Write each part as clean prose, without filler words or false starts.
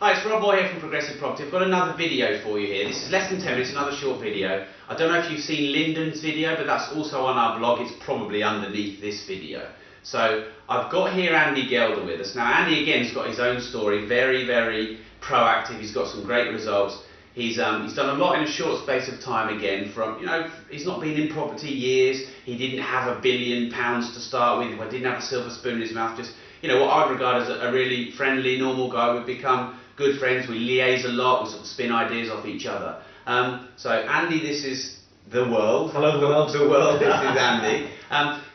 Hi, it's Rob Moore here from Progressive Property. I've got another video for you here. This is less than 10 minutes, another short video. I don't know if you've seen Lyndon's video, but that's also on our blog. It's probably underneath this video. So I've got here Andy Gelder with us. Now Andy again has got his own story, very, very proactive. He's got some great results. He's done a lot in a short space of time again. From, you know, he's not been in property years. He didn't have £1 billion to start with. He didn't have a silver spoon in his mouth. Just, you know, what I'd regard as a really friendly, normal guy. We've become good friends. We liaise a lot. We sort of spin ideas off each other. So Andy, this is the world. Hello, the world. The world. This is Andy.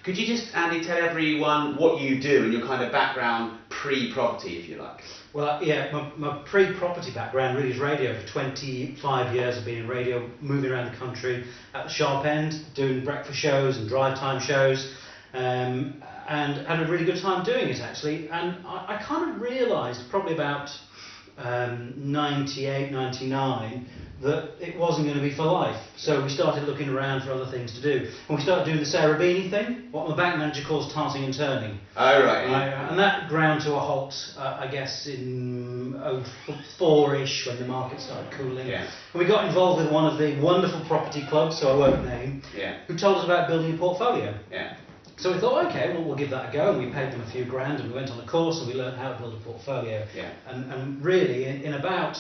Could you just, Andy, tell everyone what you do and your kind of background pre-property, if you like? Well, yeah, my pre-property background really is radio. For 25 years I've been in radio, moving around the country at the sharp end, doing breakfast shows and drive time shows, and had a really good time doing it actually. And I kind of realised probably about 98, 99 that it wasn't going to be for life. So we started looking around for other things to do. And we started doing the Sarah Beanie thing, what my bank manager calls tarting and turning. Oh, right. And that ground to a halt, I guess, in 04-ish when the market started cooling. Yeah. And we got involved with one of the wonderful property clubs, so I won't name, who told us about building a portfolio. Yeah. So we thought, okay, well, we'll give that a go, and we paid them a few grand, and we went on a course, and we learned how to build a portfolio. Yeah. And really, in about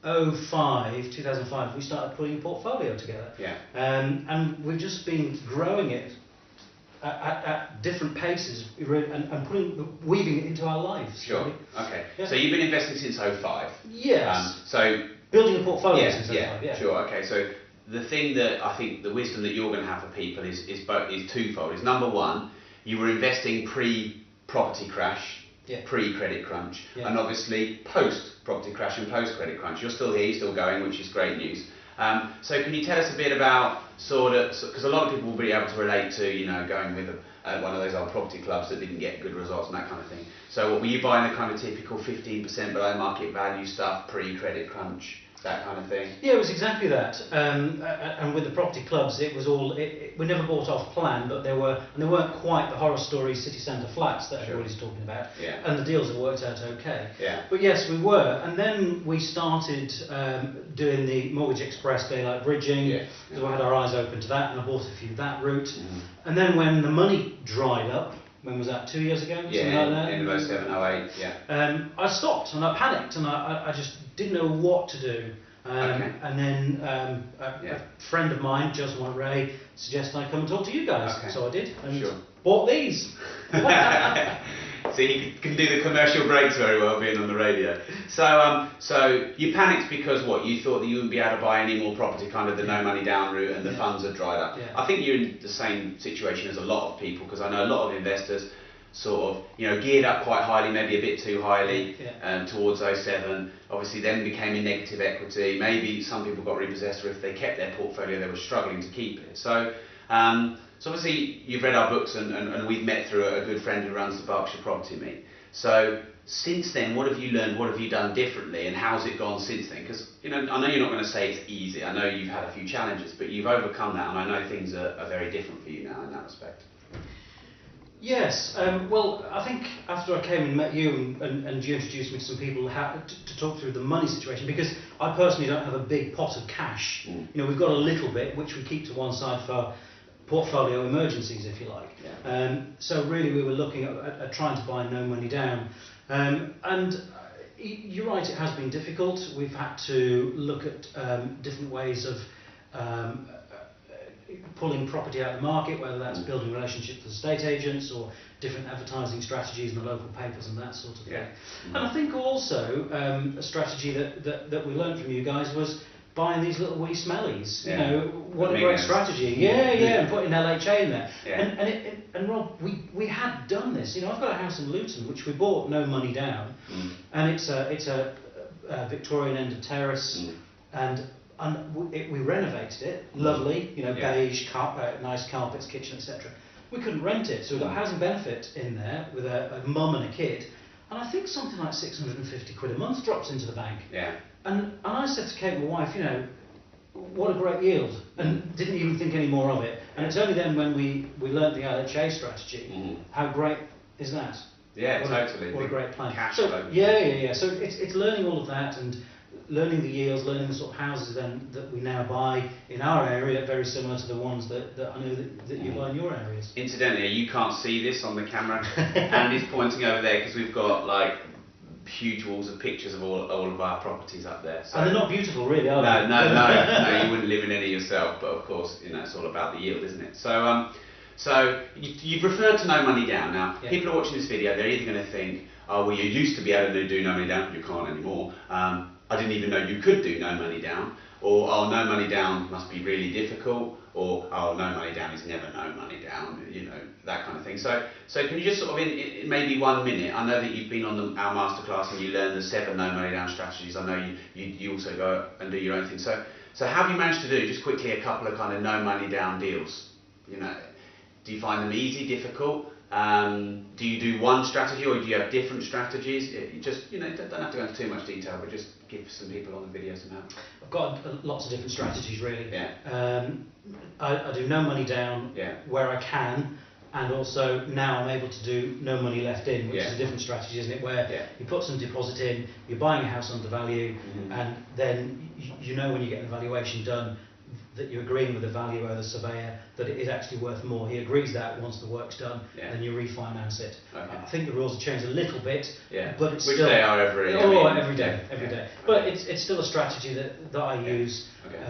2005, we started putting a portfolio together. Yeah. And we've just been growing it at different paces, and weaving it into our lives. Sure. Really. Okay. Yeah. So you've been investing since 05. Yes. So building a portfolio since 05. Yeah. Sure. Okay. So the thing that I think the wisdom that you're going to have for people is twofold. Is number one, you were investing pre-property crash. Yeah. Pre-credit crunch, yeah. And obviously post-property crash and post-credit crunch. You're still here, you're still going, which is great news. So can you tell us a bit about because a lot of people will be able to relate to, you know, going with one of those old property clubs that didn't get good results and that kind of thing. So what were you buying, the kind of typical 15% below market value stuff, pre-credit crunch, that kind of thing? Yeah, it was exactly that. And with the property clubs, it was all. We never bought off plan, but they weren't quite the horror story city centre flats that everybody's talking about. Yeah. And the deals have worked out okay. Yeah. But yes, we were. And then we started doing the Mortgage Express daylight bridging. Yeah. So we had our eyes open to that, and I bought a few that route. Mm-hmm. And then when the money dried up, when was that? 2 years ago? Yeah, like that? in 07, 08, yeah. I stopped and I panicked and I just didn't know what to do. Okay. And then a friend of mine, Joseph Ray, suggested I come and talk to you guys. Okay. So I did and Sure. bought these. So you can do the commercial breaks very well being on the radio. So you panicked because what? You thought that you wouldn't be able to buy any more property, kind of the no money down route, and the funds had dried up. Yeah. I think you're in the same situation as a lot of people, because I know a lot of investors sort of, you know, geared up quite highly, maybe a bit too highly, towards 07, obviously then became in negative equity. Maybe some people got repossessed, or if they kept their portfolio they were struggling to keep it. So obviously you've read our books and we've met through a good friend who runs the Berkshire Property Meet. So since then, what have you learned, what have you done differently, and how's it gone since then? Because, you know, I know you're not going to say it's easy, I know you've had a few challenges, but you've overcome that, and I know things are very different for you now in that respect. Yes, well, I think after I came and met you and you introduced me to some people to talk through the money situation, because I personally don't have a big pot of cash. You know, we've got a little bit which we keep to one side for portfolio emergencies, if you like. Yeah. So really we were looking at trying to buy no money down. And you're right, it has been difficult. We've had to look at different ways of pulling property out of the market, whether that's building relationships with estate agents or different advertising strategies in the local papers and that sort of thing. And I think also a strategy that we learned from you guys was buying these little wee smellies. You know, what a great strategy. And putting LHA in there. And Rob, we had done this. You know, I've got a house in Luton which we bought no money down, and it's a Victorian end of terrace, and we renovated it, lovely, you know, beige, nice carpets, kitchen, etc. We couldn't rent it, so we got housing benefit in there with a mum and a kid, and I think something like 650 quid a month drops into the bank. Yeah. And I said to Kate, my wife, you know, what a great yield, and didn't even think any more of it. And it's only then when we learnt the LHA strategy, how great is that? Yeah, totally. What a great plan. Cash So, flow. yeah. So it's learning all of that and learning the yields, learning the sort of houses then that we now buy in our area, very similar to the ones that I know that you buy in your areas. Incidentally, you can't see this on the camera. Andy's pointing over there because we've got like huge walls of pictures of all of our properties up there. So. And they're not beautiful, really, are they? No, you wouldn't live in any yourself, but of course, it's all about the yield, isn't it? So you've referred to no money down. Now, people are watching this video, they're either going to think, oh, well, you used to be able to do no money down, you can't anymore. I didn't even know you could do no money down. Or, oh, no money down must be really difficult. Or, oh, no money down is never no money down, that kind of thing. So can you just sort of, in maybe 1 minute, I know that you've been on our masterclass and you learned the 7 no money down strategies. I know you also go and do your own thing. So how have you managed to do, just quickly, a couple of kind of no money down deals? Do you find them easy, difficult? Do you do one strategy or do you have different strategies? You don't have to go into too much detail, but just give some people on the video some help. I've got lots of different strategies, really. Yeah. I do no money down where I can, and also now I'm able to do no money left in, which is a different strategy, isn't it? Where you put some deposit in, you're buying a house under value, and then when you get the valuation done, that you're agreeing with the valuer, the surveyor, that it is actually worth more. He agrees that once the work's done, then you refinance it. Okay. I think the rules have changed a little bit, but it's which still... they are every day. But it's still a strategy that I use. Okay.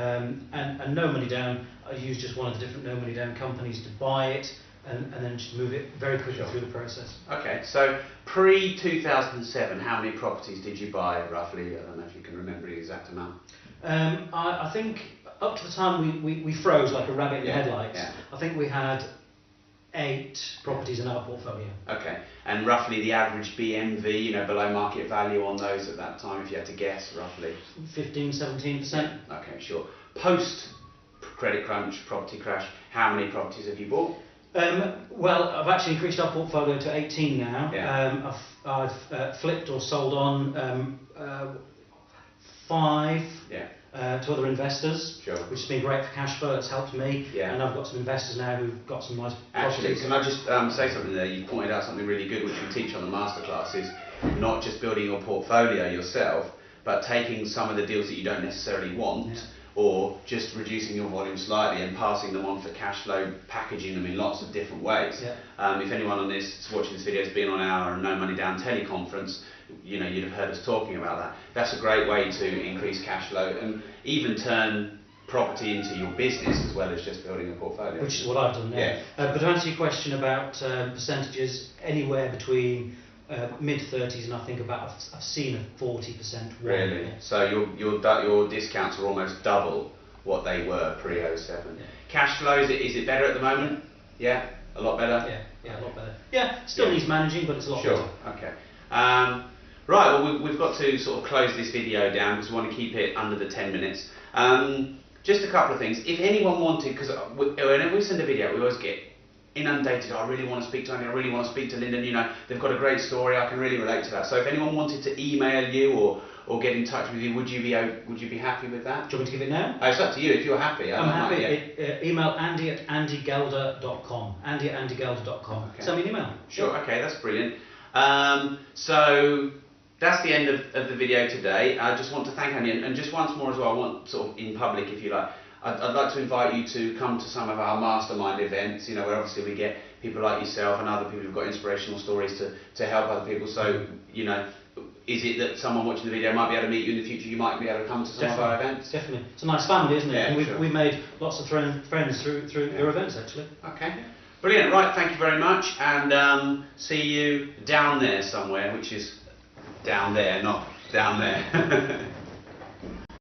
And no money down, I use just one of the different no money down companies to buy it, and then just move it very quickly through the process. Okay, so pre-2007, how many properties did you buy roughly? I don't know if you can remember the exact amount. I think up to the time we froze like a rabbit in the headlights, I think we had 8 properties in our portfolio. Okay, and roughly the average BMV, below market value on those at that time, if you had to guess, roughly? 15-17%. Okay, sure. Post credit crunch, property crash, how many properties have you bought? Well, I've actually increased our portfolio to 18 now. Yeah. I've flipped or sold on 5 to other investors, which has been great for cash flow. It's helped me, and I've got some investors now who've got some nice properties. Can I just say something there? You pointed out something really good, which we teach on the masterclass, is not just building your portfolio yourself, but taking some of the deals that you don't necessarily want, or just reducing your volume slightly and passing them on for cash flow, packaging them in lots of different ways. If anyone on this watching this video has been on our No Money Down teleconference, you'd have heard us talking about that. That's a great way to increase cash flow and even turn property into your business as well as just building a portfolio. Which is what I've done now. But to answer your question about percentages, anywhere between mid-30s and I think I've seen a 40%. Really? So your discounts are almost double what they were pre-07. Cash flow, is it better at the moment? Yeah? A lot better? Yeah, a lot better. Yeah, still needs managing, but it's a lot better. Okay. Right, well we've got to sort of close this video down because we want to keep it under the 10 minutes. Just a couple of things. If anyone wanted, because whenever we send a video, we always get inundated. I really want to speak to Andy, I really want to speak to Lyndon, they've got a great story, I can really relate to that. So if anyone wanted to email you or get in touch with you, would you be happy with that? Do you want me to give it now? It's up to you, if you're happy. I'm happy. Email andy@andygelder.com. andy@andygelder.com. Okay. Send me an email. Sure, okay, that's brilliant. So that's the end of the video today. I just want to thank Andy, and just once more as well, I want sort of in public, if you like, I'd like to invite you to come to some of our mastermind events, where obviously we get people like yourself and other people who've got inspirational stories to help other people. So, is it that someone watching the video might be able to meet you in the future? You might be able to come to some of our events? Definitely. It's a nice family, isn't it? Yeah, and we've made lots of friends through your events, actually. Okay. Brilliant. Right, thank you very much. And see you down there somewhere, which is down there, not down there.